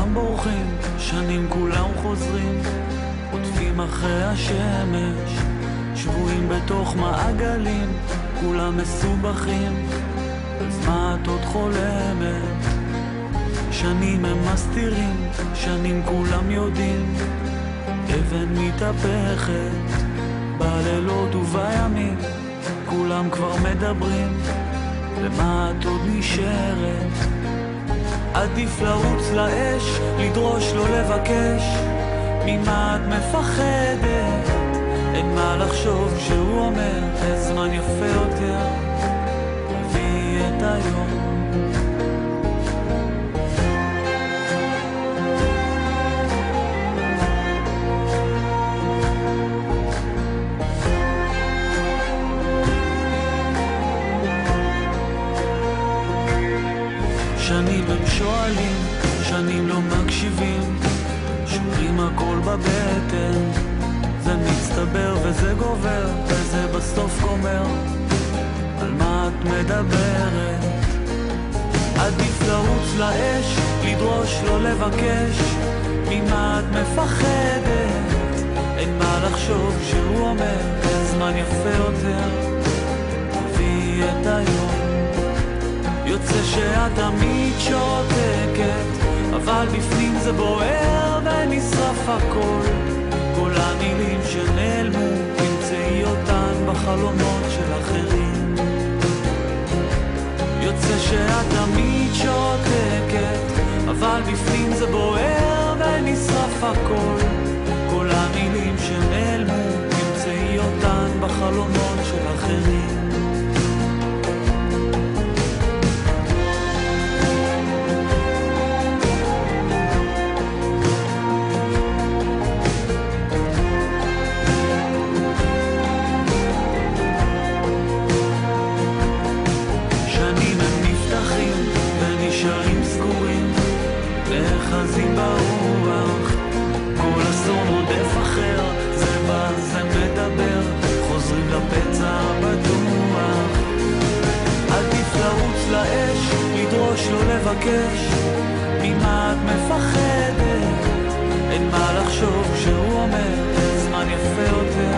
כולם בורחים, שנים כולם חוזרים, עוטפים אחרי השמש, שבועים בתוך מעגלים, כולם מסובכים, אז מה את עוד חולמת? שנים הם מסתירים, שנים כולם יודעים, אבן מתהפכת בלילות ובימים, כולם כבר מדברים, למה את עוד נשארת? עדיף לרוץ לאש, לדרוש לא לבקש, ממה את מפחדת? אין מה לחשוב כשהוא אומר, הזמן יפה יותר, הביא את היום. שנים הם שואלים, שנים לא מקשיבים, שורים הכל בבטן, זה מצטבר וזה גובר, וזה בסוף גומר, על מה את מדברת? עדיף לרוץ לאש, לדרוש לא לבקש, ממה את מפחדת? אין מה לחשוב כשהוא אומר, הזמן יפה יותר, תביא את היום. יוצא שאת תמיד שותקת, אבל בפנים זה בוער ונשרף הכל, כל המילים שנעלמו, תמצאי אותן בחלומות של אחרים. יוצא שאת תמיד שותקת, אבל בפנים זה בוער ונשרף הכל, כל המילים שנעלמו, תמצאי אותן בחלומות של אחרים. נאחזים ברוח, כל אסון רודף אחר, זה בא, זה מדבר, חוזרים לפצע הבטוח. עדיף לרוץ לאש, לדרוש לא לבקש, ממה את מפחדת? אין מה לחשוב כשהוא אומר, זמן יפה יותר,